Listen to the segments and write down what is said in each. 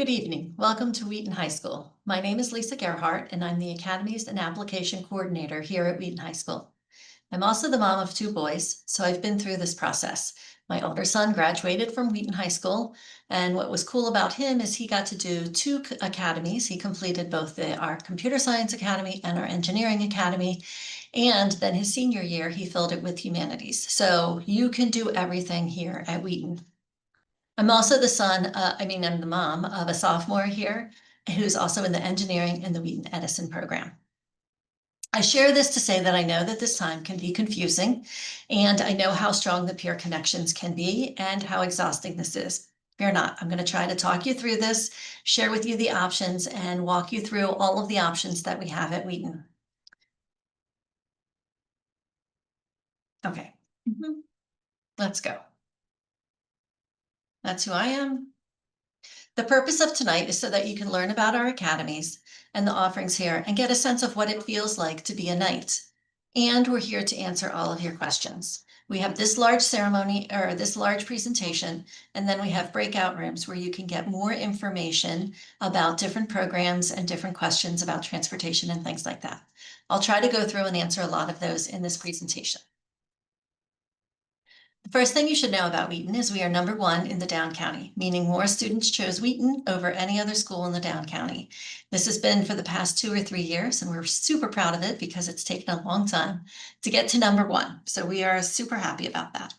Good evening. Welcome to Wheaton High School. My name is Lisa Gerhart, and I'm the Academies and Application Coordinator here at Wheaton High School. I'm also the mom of two boys, so I've been through this process. My older son graduated from Wheaton High School, and what was cool about him is he got to do two academies. He completed both our Computer Science Academy and our Engineering Academy, and then his senior year, he filled it with Humanities. So you can do everything here at Wheaton. I'm also I'm the mom of a sophomore here who's also in the engineering and the Wheaton Edison program. I share this to say that I know that this time can be confusing, and I know how strong the peer connections can be and how exhausting this is. Fear not, I'm going to try to talk you through this, share with you the options, and walk you through all of the options that we have at Wheaton. Okay, let's go. That's who I am. The purpose of tonight is so that you can learn about our academies and the offerings here and get a sense of what it feels like to be a knight. And we're here to answer all of your questions. We have this large ceremony or this large presentation, and then we have breakout rooms where you can get more information about different programs and different questions about transportation and things like that. I'll try to go through and answer a lot of those in this presentation. The first thing you should know about Wheaton is we are #1 in the Down County, meaning more students chose Wheaton over any other school in the Down County. This has been for the past 2 or 3 years, and we're super proud of it because it's taken a long time to get to #1. So we are super happy about that.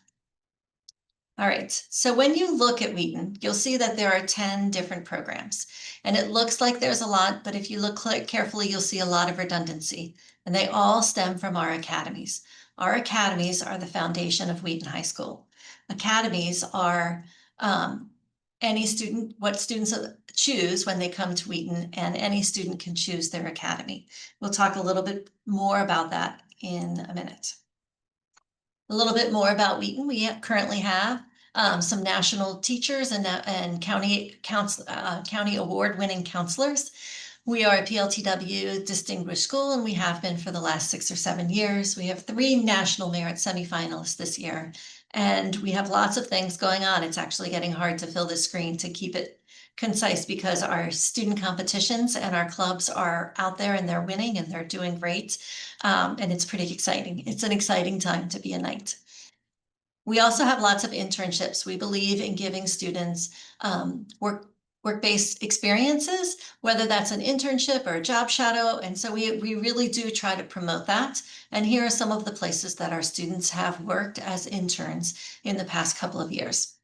All right, so when you look at Wheaton, you'll see that there are 10 different programs. And it looks like there's a lot, but if you look carefully, you'll see a lot of redundancy. And they all stem from our academies. Our academies are the foundation of Wheaton High School. Academies are what students choose when they come to Wheaton, and any student can choose their academy. We'll talk a little bit more about that in a minute. A little bit more about Wheaton. We currently have some national teachers and county award-winning counselors. We are a PLTW distinguished school, and we have been for the last 6 or 7 years. We have 3 national merit semifinalists this year, and we have lots of things going on. It's actually getting hard to fill this screen to keep it concise because our student competitions and our clubs are out there and they're winning and they're doing great. And it's pretty exciting. It's an exciting time to be a knight. We also have lots of internships. We believe in giving students work-based experiences, whether that's an internship or a job shadow. And so we really do try to promote that. And here are some of the places that our students have worked as interns in the past couple of years.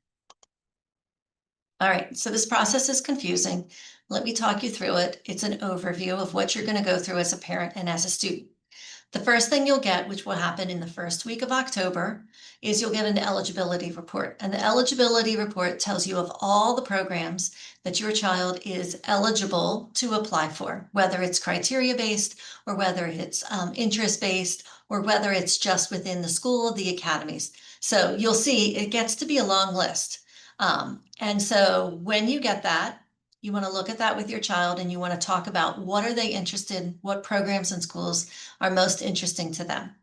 All right, so this process is confusing. Let me talk you through it. It's an overview of what you're going to go through as a parent and as a student. The first thing you'll get, which will happen in the first week of October, is you'll get an eligibility report. And the eligibility report tells you of all the programs that your child is eligible to apply for, whether it's criteria-based or whether it's interest-based or whether it's just within the school, the academies. So you'll see it gets to be a long list. And so when you get that, you want to look at that with your child and you want to talk about what are they interested in, what programs and schools are most interesting to them.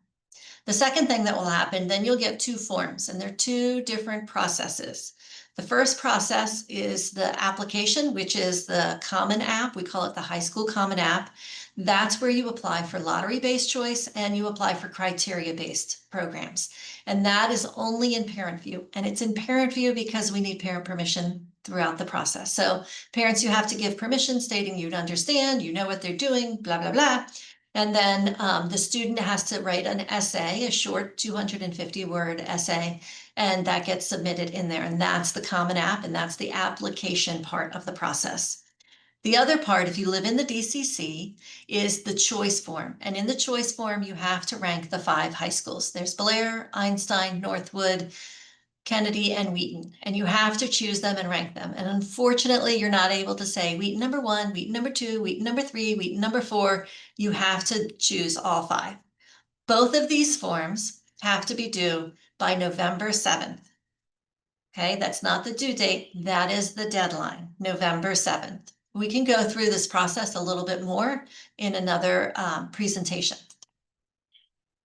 The second thing that will happen, then you'll get 2 forms, and they're 2 different processes. The first process is the application, which is the Common App. We call it the High School Common App. That's where you apply for lottery-based choice and you apply for criteria-based programs. And that is only in parent view. And it's in parent view because we need parent permission throughout the process. So parents, you have to give permission stating you understand, you know what they're doing, blah, blah, blah. And then the student has to write an essay, a short 250-word essay, and that gets submitted in there. And that's the Common App, and that's the application part of the process. The other part, if you live in the DCC, is the choice form. And in the choice form, you have to rank the 5 high schools. There's Blair, Einstein, Northwood, Kennedy, and Wheaton, and you have to choose them and rank them. And unfortunately, you're not able to say Wheaton #1, Wheaton #2, Wheaton #3, Wheaton #4. You have to choose all 5. Both of these forms have to be due by November 7th. Okay, that's not the due date. That is the deadline, November 7th. We can go through this process a little bit more in another presentation.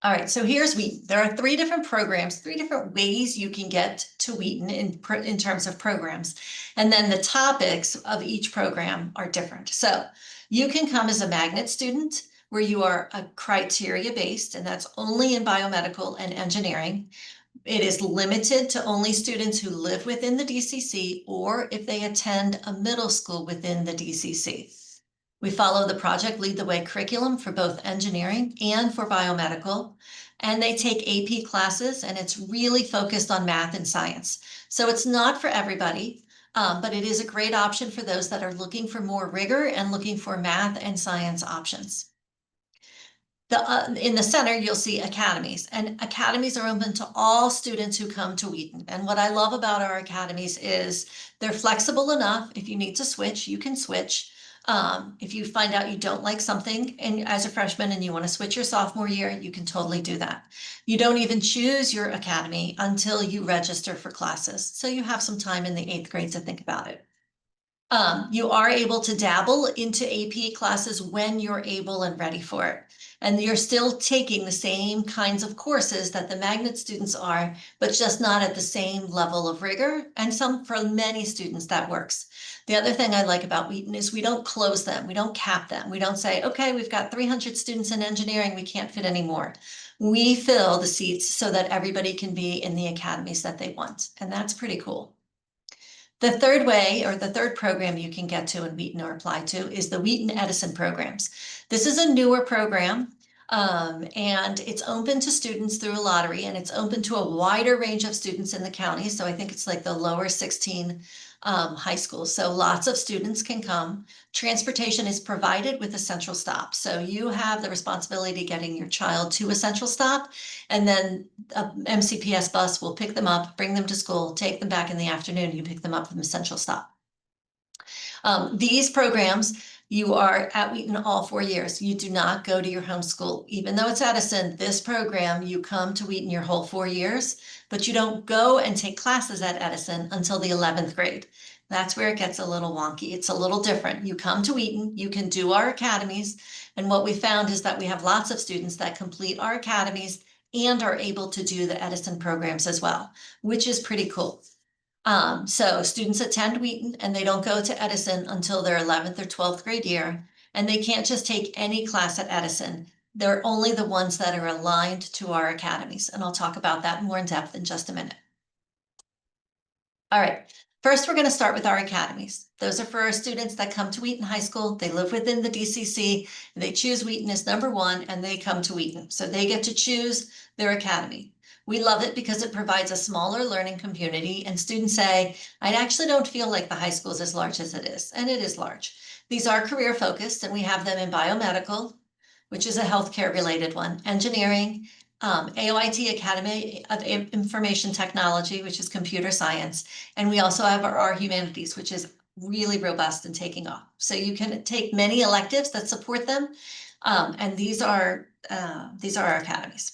All right, so here's Wheaton. There are three different programs, three different ways you can get to Wheaton in terms of programs. And then the topics of each program are different. So you can come as a magnet student where you are a criteria based, and that's only in biomedical and engineering. It is limited to only students who live within the DCC or if they attend a middle school within the DCC. We follow the Project Lead the Way curriculum for both engineering and for biomedical, and they take AP classes, and it's really focused on math and science. So it's not for everybody, but it is a great option for those that are looking for more rigor and looking for math and science options. In the center, you'll see academies, and academies are open to all students who come to Wheaton. And what I love about our academies is they're flexible enough. If you need to switch, you can switch. If you find out you don't like something and as a freshman and you want to switch your sophomore year, you can totally do that. You don't even choose your academy until you register for classes. So you have some time in the 8th grade to think about it. You are able to dabble into AP classes when you're able and ready for it. And you're still taking the same kinds of courses that the magnet students are, but just not at the same level of rigor. And for many students, that works. The other thing I like about Wheaton is we don't close them. We don't cap them. We don't say, okay, we've got 300 students in engineering. We can't fit any more. We fill the seats so that everybody can be in the academies that they want. And that's pretty cool. The third way, or the third program you can get to in Wheaton or apply to, is the Wheaton Edison programs. This is a newer program, and it's open to students through a lottery, and it's open to a wider range of students in the county. So I think it's like the lower 16 high schools. So lots of students can come. Transportation is provided with a central stop. So you have the responsibility getting your child to a central stop, and then a MCPS bus will pick them up, bring them to school, take them back in the afternoon. You pick them up from the central stop. These programs, you are at Wheaton all 4 years. You do not go to your home school. Even though it's Edison, this program, you come to Wheaton your whole 4 years, but you don't go and take classes at Edison until the 11th grade. That's where it gets a little wonky. It's a little different. You come to Wheaton, you can do our academies, and what we found is that we have lots of students that complete our academies and are able to do the Edison programs as well, which is pretty cool. So students attend Wheaton and they don't go to Edison until their 11th or 12th grade year, and they can't just take any class at Edison. They're only the ones that are aligned to our academies, and I'll talk about that more in depth in just a minute. All right, first we're going to start with our academies. Those are for our students that come to Wheaton High School. They live within the DCC, they choose Wheaton as number one, and they come to Wheaton. So they get to choose their academy. We love it because it provides a smaller learning community, and students say, I actually don't feel like the high school is as large as it is, and it is large. These are career focused, and we have them in biomedical, which is a healthcare related one, engineering, AOIT Academy of Information Technology, which is computer science, and we also have our humanities, which is really robust and taking off. So you can take many electives that support them, and these are our academies.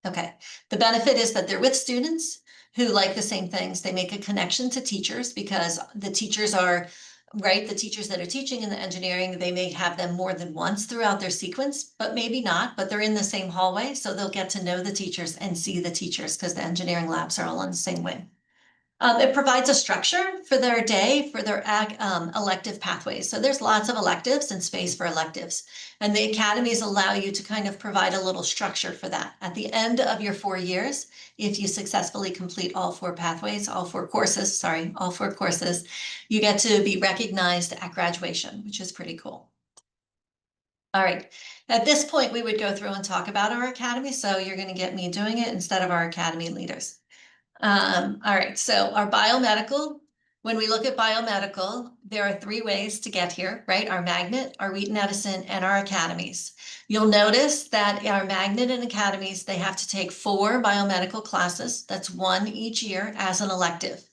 Okay, the benefit is that they're with students who like the same things. They make a connection to teachers because the teachers are, right, the teachers that are teaching in the engineering, they may have them more than once throughout their sequence, but maybe not, but they're in the same hallway, so they'll get to know the teachers and see the teachers because the engineering labs are all on the same wing. It provides a structure for their day, for their elective pathways. So there's lots of electives and space for electives. And the academies allow you to kind of provide a little structure for that. At the end of your 4 years, if you successfully complete all 4 pathways, all 4 courses, you get to be recognized at graduation, which is pretty cool. All right, at this point, we would go through and talk about our academy. So you're going to get me doing it instead of our academy leaders. All right, so our biomedical, when we look at biomedical, there are 3 ways to get here, right? Our magnet, our Wheaton Edison, and our academies. You'll notice that our magnet and academies, they have to take 4 biomedical classes. That's 1 each year as an elective.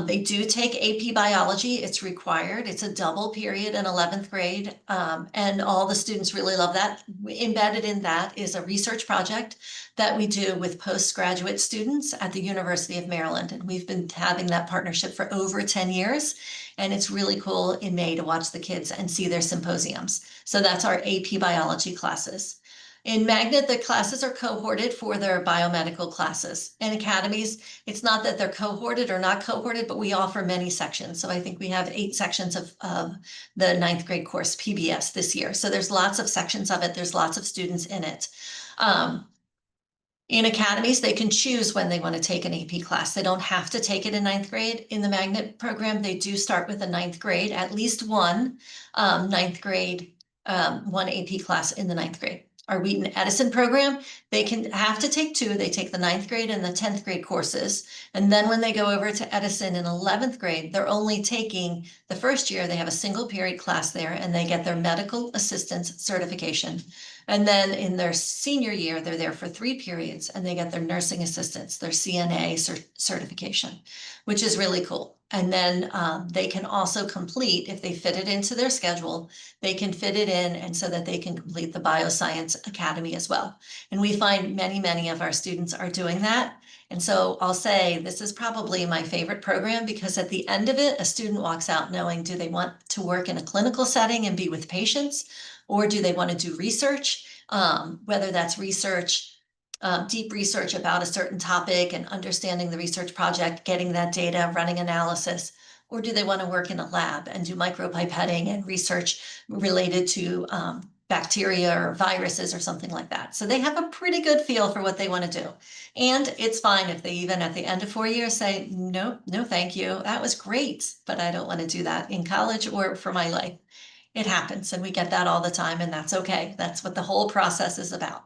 They do take AP biology. It's required. It's a double period in 11th grade. And all the students really love that. Embedded in that is a research project that we do with postgraduate students at the University of Maryland. And we've been having that partnership for over 10 years. And it's really cool in May to watch the kids and see their symposiums. So that's our AP biology classes. In Magnet, the classes are cohorted for their biomedical classes. In academies, it's not that they're cohorted or not cohorted, but we offer many sections. So I think we have 8 sections of the 9th grade course, PBS, this year. So there's lots of sections of it. There's lots of students in it. In academies, they can choose when they want to take an AP class. They don't have to take it in 9th grade. In the Magnet program, they do start with a 9th grade, at least one 9th grade, one AP class in the 9th grade. Our Wheaton Edison program, they can have to take 2. They take the 9th grade and the 10th grade courses. And then when they go over to Edison in 11th grade, they're only taking the first year, they have a single period class there and they get their medical assistance certification. And then in their senior year, they're there for 3 periods and they get their nursing assistance, their CNA certification, which is really cool. And then they can also complete, if they fit it into their schedule, they can fit it in and so that they can complete the Bioscience Academy as well. And we find many, many of our students are doing that. And so I'll say this is probably my favorite program because at the end of it, a student walks out knowing, do they want to work in a clinical setting and be with patients? Or do they want to do research, whether that's research, deep research about a certain topic and understanding the research project, getting that data, running analysis, or do they want to work in a lab and do micropipetting and research related to bacteria or viruses or something like that. So they have a pretty good feel for what they want to do. And it's fine if they even at the end of 4 years say, no, no, thank you. That was great, but I don't want to do that in college or for my life. It happens and we get that all the time and that's okay. That's what the whole process is about.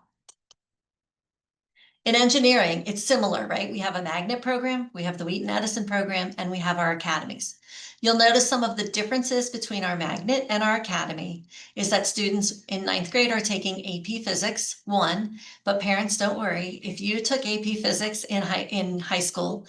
In engineering, it's similar, right? We have a Magnet program, we have the Wheaton Edison program, and we have our academies. You'll notice some of the differences between our Magnet and our academy is that students in 9th grade are taking AP Physics 1, but parents, don't worry. If you took AP Physics in high school,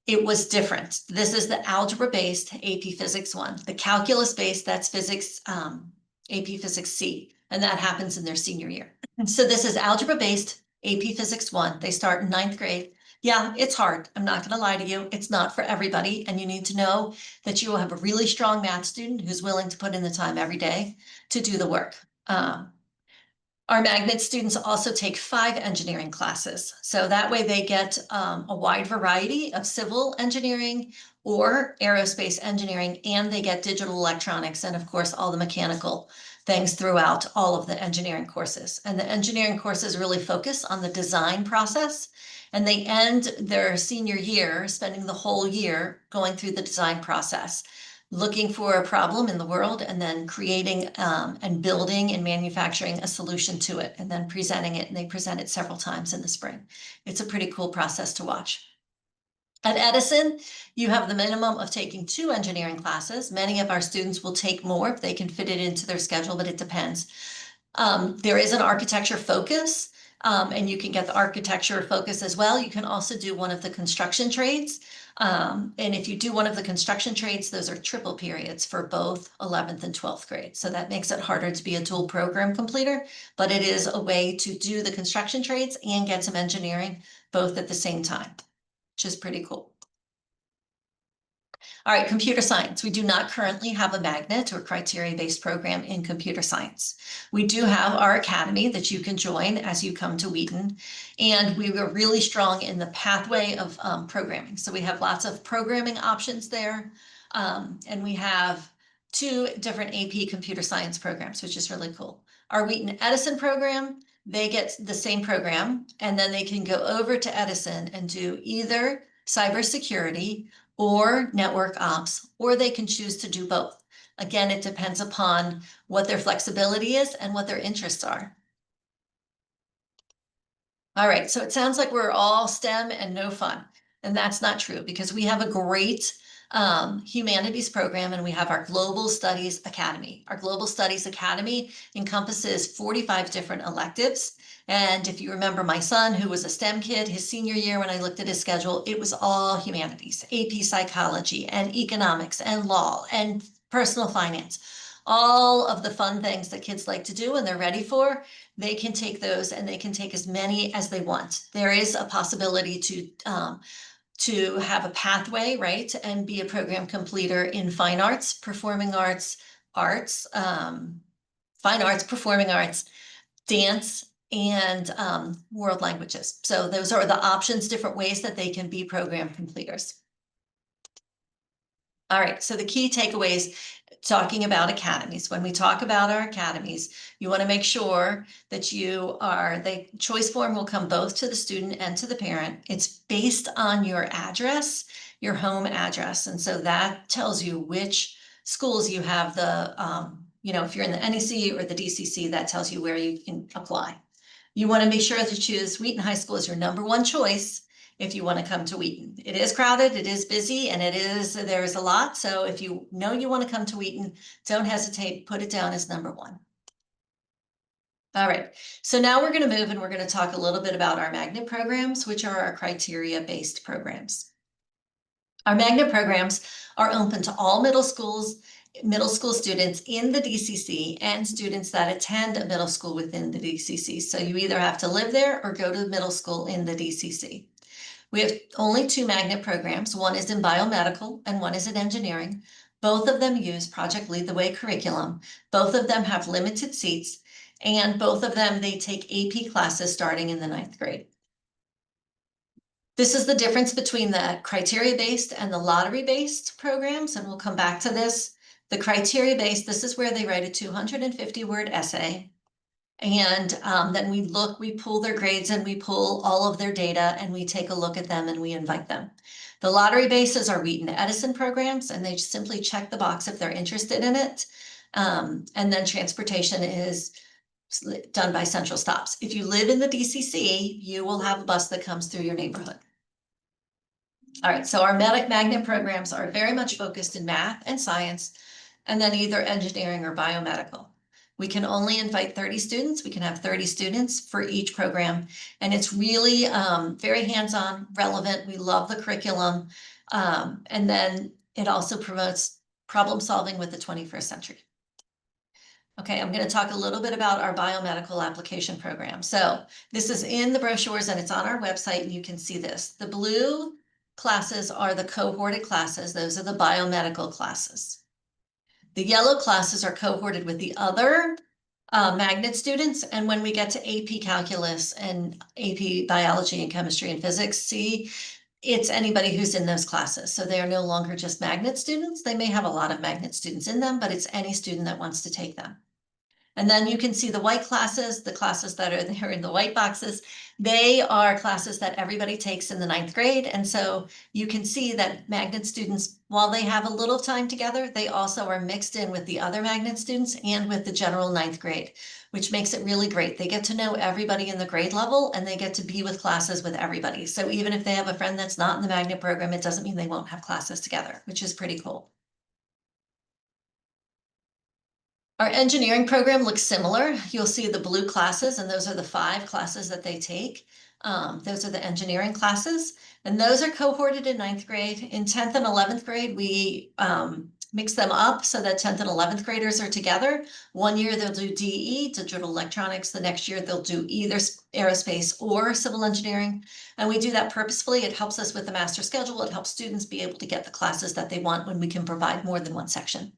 it was different. This is the algebra-based AP Physics 1. The calculus-based, that's physics, AP Physics C, and that happens in their senior year. And so this is algebra-based AP Physics 1. They start in 9th grade. Yeah, it's hard. I'm not going to lie to you. It's not for everybody. And you need to know that you will have a really strong math student who's willing to put in the time every day to do the work. Our Magnet students also take 5 engineering classes. So that way they get a wide variety of civil engineering or aerospace engineering, and they get digital electronics and of course all the mechanical things throughout all of the engineering courses. And the engineering courses really focus on the design process, and they end their senior year spending the whole year going through the design process, looking for a problem in the world and then creating and building and manufacturing a solution to it and then presenting it. And they present it several times in the spring. It's a pretty cool process to watch. At Edison, you have the minimum of taking 2 engineering classes. Many of our students will take more if they can fit it into their schedule, but it depends. There is an architecture focus, and you can get the architecture focus as well. You can also do one of the construction trades. And if you do one of the construction trades, those are triple periods for both 11th and 12th grade. So that makes it harder to be a dual program completer, but it is a way to do the construction trades and get some engineering both at the same time, which is pretty cool. All right, computer science. We do not currently have a Magnet or criteria-based program in computer science. We do have our academy that you can join as you come to Wheaton, and we were really strong in the pathway of programming. So we have lots of programming options there, and we have 2 different AP computer science programs, which is really cool. Our Wheaton Edison program, they get the same program, and then they can go over to Edison and do either cybersecurity or network ops, or they can choose to do both. Again, it depends upon what their flexibility is and what their interests are. All right, so it sounds like we're all STEM and no fun, and that's not true because we have a great humanities program and we have our Global Studies Academy. Our Global Studies Academy encompasses 45 different electives. And if you remember my son, who was a STEM kid, his senior year, when I looked at his schedule, it was all humanities, AP psychology and economics and law and personal finance. All of the fun things that kids like to do and they're ready for, they can take those and they can take as many as they want. There is a possibility to have a pathway, right, and be a program completer in fine arts, performing arts, fine arts, performing arts, dance, and world languages. So those are the options, different ways that they can be program completers. All right, so the key takeaways talking about academies. When we talk about our academies, you want to make sure that the choice form will come both to the student and to the parent. It's based on your address, your home address. And so that tells you which schools you have if you're in the NEC or the DCC, that tells you where you can apply. You want to be sure to choose Wheaton High School as your #1 choice if you want to come to Wheaton. It is crowded, it is busy, and there's a lot. So if you know you want to come to Wheaton, don't hesitate, put it down as #1. All right, so now we're going to move and we're going to talk a little bit about our magnet programs, which are our criteria-based programs. Our magnet programs are open to all middle school students in the DCC and students that attend a middle school within the DCC. So you either have to live there or go to middle school in the DCC. We have only 2 magnet programs. One is in biomedical and one is in engineering. Both of them use Project Lead the Way curriculum. Both of them have limited seats, and both of them, they take AP classes starting in the 9th grade. This is the difference between the criteria-based and the lottery-based programs, and we'll come back to this. The criteria-based, this is where they write a 250-word essay. And then we pull their grades and we pull all of their data and we take a look at them and we invite them. The lottery bases are Wheaton Edison programs, and they simply check the box if they're interested in it. And then transportation is done by central stops. If you live in the DCC, you will have a bus that comes through your neighborhood. All right, so our magnet programs are very much focused in math and science, and then either engineering or biomedical. We can only invite 30 students. We can have 30 students for each program. And it's really very hands-on, relevant. We love the curriculum. And then it also promotes problem solving with the 21st century. Okay, I'm going to talk a little bit about our biomedical application program. So this is in the brochures and it's on our website, and you can see this. The blue classes are the cohorted classes. Those are the biomedical classes. The yellow classes are cohorted with the other magnet students. And when we get to AP calculus and AP biology and chemistry and physics, see, it's anybody who's in those classes. So they are no longer just magnet students. They may have a lot of magnet students in them, but it's any student that wants to take them. And then you can see the white classes, the classes that are there in the white boxes. They are classes that everybody takes in the 9th grade. And so you can see that magnet students, while they have a little time together, they also are mixed in with the other magnet students and with the general 9th grade, which makes it really great. They get to know everybody in the grade level and they get to be with classes with everybody. So even if they have a friend that's not in the magnet program, it doesn't mean they won't have classes together, which is pretty cool. Our engineering program looks similar. You'll see the blue classes, and those are the 5 classes that they take. Those are the engineering classes, and those are cohorted in 9th grade. In 10th and 11th grade, we mix them up so that 10th and 11th graders are together. One year they'll do DE, digital electronics. The next year they'll do either aerospace or civil engineering. And we do that purposefully. It helps us with the master schedule. It helps students be able to get the classes that they want when we can provide more than one section.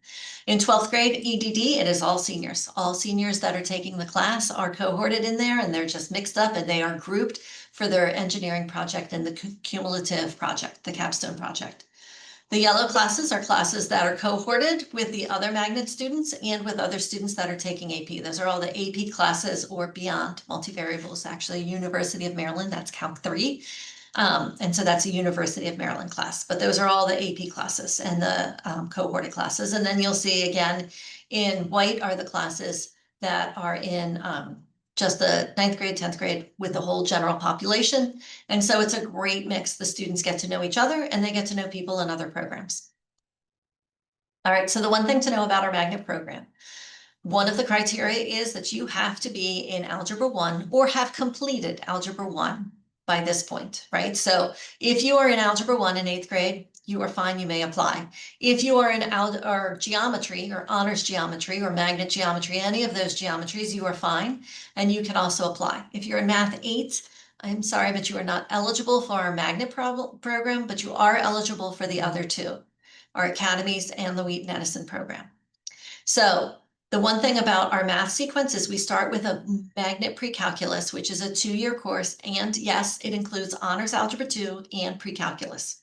In 12th grade EDD, it is all seniors. All seniors that are taking the class are cohorted in there, and they're just mixed up and they are grouped for their engineering project and the cumulative project, the capstone project. The yellow classes are classes that are cohorted with the other magnet students and with other students that are taking AP. Those are all the AP classes or beyond. Multivariables, actually, University of Maryland, that's Calc 3. And so that's a University of Maryland class, but those are all the AP classes and the cohorted classes. And then you'll see again in white are the classes that are in just the 9th grade, 10th grade with the whole general population. And so it's a great mix. The students get to know each other and they get to know people in other programs. All right, so the one thing to know about our magnet program, one of the criteria is that you have to be in Algebra 1 or have completed Algebra 1 by this point, right? So if you are in Algebra 1 in 8th grade, you are fine, you may apply. If you are in geometry or honors geometry or magnet geometry, any of those geometries, you are fine, and you can also apply. If you're in Math 8, I'm sorry, but you are not eligible for our magnet program, but you are eligible for the other 2, our academies and the Wheaton Edison program. So The one thing about our math sequence is we start with a magnet pre-calculus, which is a 2-year course. And yes, it includes honors algebra 2 and pre-calculus.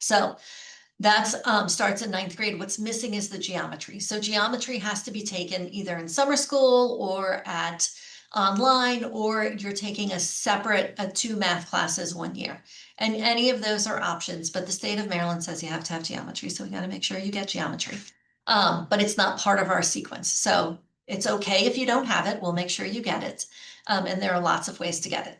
So that starts in 9th grade. What's missing is the geometry. So geometry has to be taken either in summer school or at online, or you're taking a separate 2 math classes 1 year. And any of those are options, but the state of Maryland says you have to have geometry. So we got to make sure you get geometry. But it's not part of our sequence. So it's okay if you don't have it. We'll make sure you get it. And there are lots of ways to get it.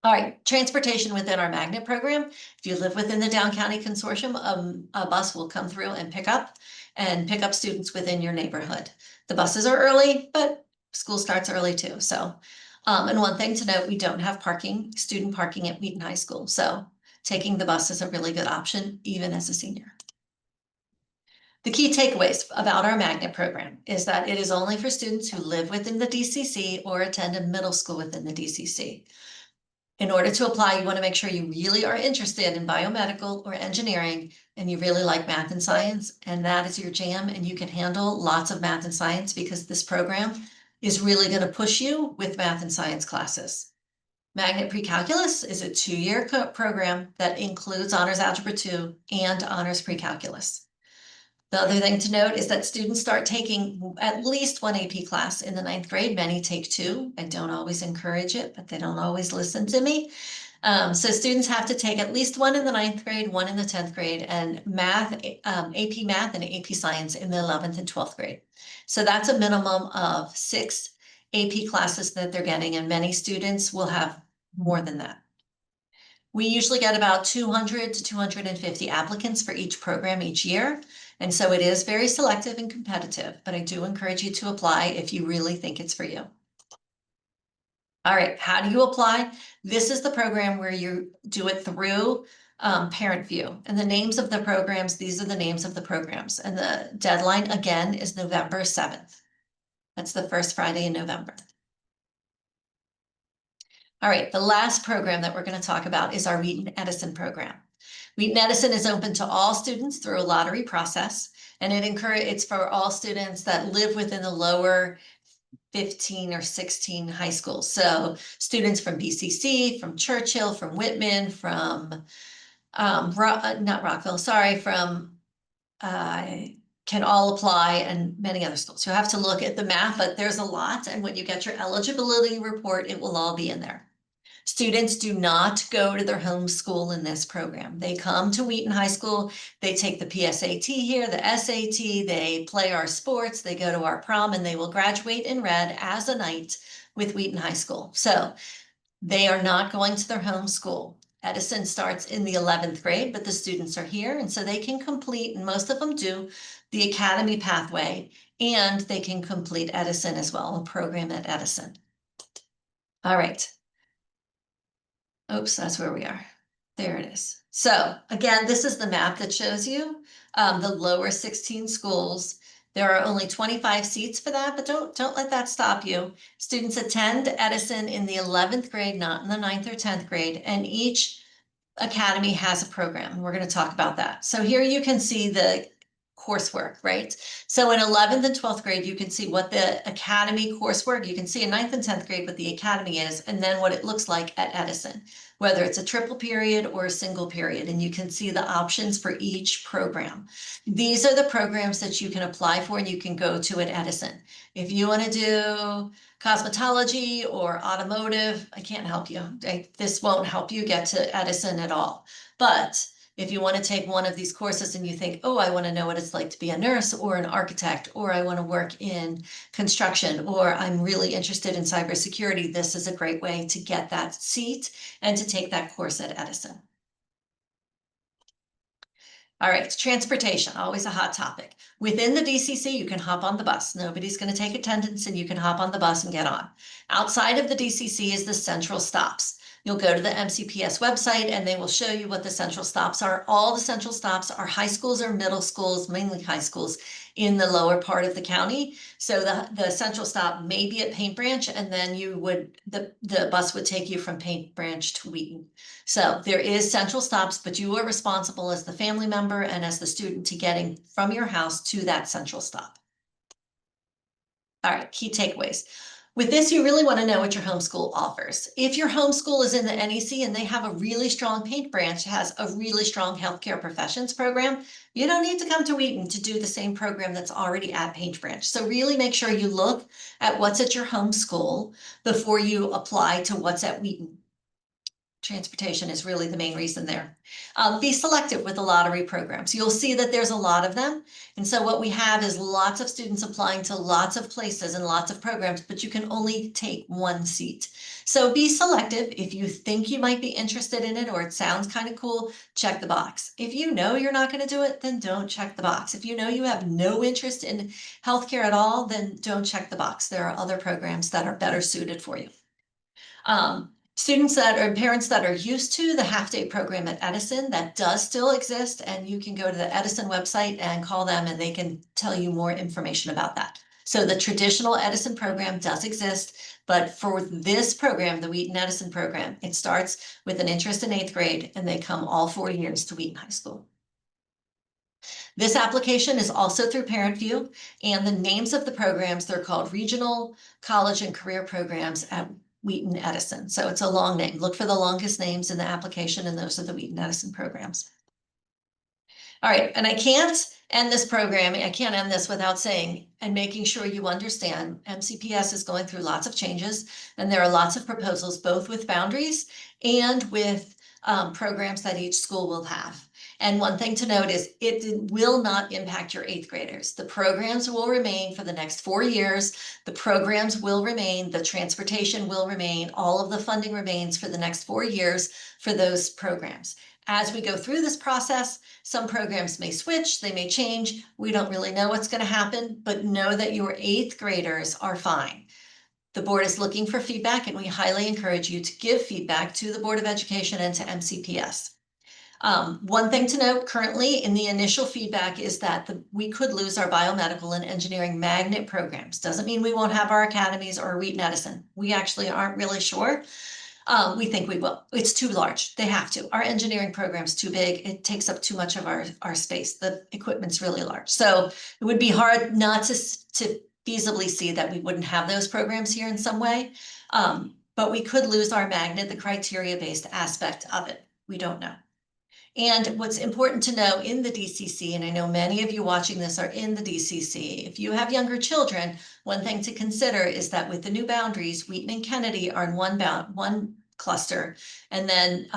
All right, transportation within our magnet program. If you live within the Down County Consortium, a bus will come through and pick up students within your neighborhood. The buses are early, but school starts early too. So, and one thing to note, we don't have student parking at Wheaton High School. So taking the bus is a really good option, even as a senior. The key takeaways about our magnet program is that it is only for students who live within the DCC or attend a middle school within the DCC. In order to apply, you want to make sure you really are interested in biomedical or engineering, and you really like math and science, and that is your jam, and you can handle lots of math and science because this program is really going to push you with math and science classes. Magnet Pre-Calculus is a 2-year program that includes Honors Algebra 2 and Honors Pre-Calculus. The other thing to note is that students start taking at least 1 AP class in the 9th grade. Many take 2. I don't always encourage it, but they don't always listen to me. So students have to take at least 1 in the 9th grade, 1 in the 10th grade, and math, AP math and AP science in the 11th and 12th grade. So that's a minimum of 6 AP classes that they're getting, and many students will have more than that. We usually get about 200 to 250 applicants for each program each year. And so it is very selective and competitive, but I do encourage you to apply if you really think it's for you. All right, how do you apply? This is the program where you do it through Parent View. And the names of the programs, these are the names of the programs. And the deadline, again, is November 7th. That's the first Friday in November. All right, the last program that we're going to talk about is our Wheaton Edison program. Wheaton Edison is open to all students through a lottery process, and it's for all students that live within the lower 15 or 16 high schools. So students from BCC, from Churchill, from Whitman, from not Rockville, sorry, from can all apply, and many other schools. You have to look at the map, but there's a lot, and when you get your eligibility report, it will all be in there. Students do not go to their home school in this program. They come to Wheaton High School, they take the PSAT here, the SAT, they play our sports, they go to our prom, and they will graduate in red as a knight with Wheaton High School. So they are not going to their home school. Edison starts in the 11th grade, but the students are here, and so they can complete, and most of them do, the academy pathway, and they can complete Edison as well, a program at Edison. All right. Oops, that's where we are. There it is. So again, this is the map that shows you the lower 16 schools. There are only 25 seats for that, but don't let that stop you. Students attend Edison in the 11th grade, not in the 9th or 10th grade, and each academy has a program. We're going to talk about that. So here you can see the coursework, right? So in 11th and 12th grade, you can see what the academy coursework, you can see in 9th and 10th grade what the academy is, and then what it looks like at Edison, whether it's a triple period or a single period, and you can see the options for each program. These are the programs that you can apply for and you can go to at Edison. If you want to do cosmetology or automotive, I can't help you. This won't help you get to Edison at all. But if you want to take one of these courses and you think, oh, I want to know what it's like to be a nurse or an architect, or I want to work in construction, or I'm really interested in cybersecurity, this is a great way to get that seat and to take that course at Edison. All right, transportation, always a hot topic. Within the DCC, you can hop on the bus. Nobody's going to take attendance, and you can hop on the bus and get on. Outside of the DCC is the central stops. You'll go to the MCPS website and they will show you what the central stops are. All the central stops are high schools or middle schools, mainly high schools in the lower part of the county. So the central stop may be at Paint Branch, and then the bus would take you from Paint Branch to Wheaton. So there is central stops, but you are responsible as the family member and as the student to getting from your house to that central stop. All right, key takeaways. With this, you really want to know what your homeschool offers. If your homeschool is in the NEC and they have a really strong paint branch, has a really strong healthcare professions program, you don't need to come to Wheaton to do the same program that's already at Paint Branch. So really make sure you look at what's at your homeschool before you apply to what's at Wheaton. Transportation is really the main reason there. Be selective with the lottery programs. You'll see that there's a lot of them. And so what we have is lots of students applying to lots of places and lots of programs, but you can only take one seat. So be selective. If you think you might be interested in it or it sounds kind of cool, check the box. If you know you're not going to do it, then don't check the box. If you know you have no interest in healthcare at all, then don't check the box. There are other programs that are better suited for you. Students that are parents that are used to the half-day program at Edison, that does still exist, and you can go to the Edison website and call them and they can tell you more information about that. So the traditional Edison program does exist, but for this program, the Wheaton Edison program, it starts with an interest in 8th grade and they come all 4 years to Wheaton High School. This application is also through ParentView, and the names of the programs, they're called Regional College and Career Programs at Wheaton Edison. So it's a long name. Look for the longest names in the application, and those are the Wheaton Edison programs. All right, and I can't end this program. I can't end this without saying and making sure you understand MCPS is going through lots of changes, and there are lots of proposals, both with boundaries and with programs that each school will have. And one thing to note is it will not impact your 8th graders. The programs will remain for the next 4 years. The programs will remain, the transportation will remain, all of the funding remains for the next 4 years for those programs. As we go through this process, some programs may switch, they may change. We don't really know what's going to happen, but know that your 8th graders are fine. The board is looking for feedback, and we highly encourage you to give feedback to the Board of Education and to MCPS. One thing to note currently in the initial feedback is that we could lose our biomedical and engineering magnet programs. Doesn't mean we won't have our academies or Wheaton Edison. We actually aren't really sure. We think we will. It's too large. They have to. Our engineering program's too big. It takes up too much of our space. The equipment's really large. So it would be hard not to feasibly see that we wouldn't have those programs here in some way. But we could lose our magnet, the criteria-based aspect of it. We don't know. And what's important to know in the DCC, and I know many of you watching this are in the DCC, if you have younger children, one thing to consider is that with the new boundaries, Wheaton and Kennedy are in one cluster, and then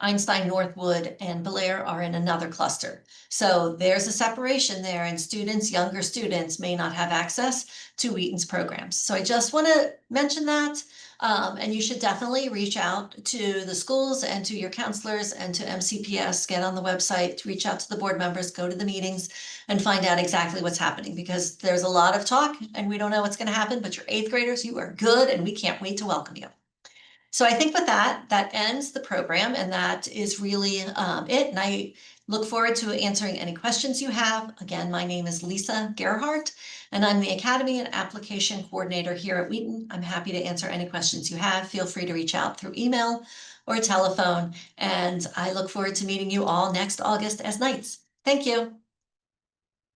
Einstein, Northwood, and Belair are in another cluster. So there's a separation there, and younger students may not have access to Wheaton's programs. So I just want to mention that. And you should definitely reach out to the schools and to your counselors and to MCPS, get on the website, reach out to the board members, go to the meetings and find out exactly what's happening, because there's a lot of talk and we don't know what's going to happen, but your 8th graders, you are good and we can't wait to welcome you. So I think with that ends the program, and that is really it. And I look forward to answering any questions you have. Again, my name is Lisa Gerhardt, and I'm the Academy and Application Coordinator here at Wheaton. I'm happy to answer any questions you have. Feel free to reach out through email or telephone, and I look forward to meeting you all next August as Knights. Thank you.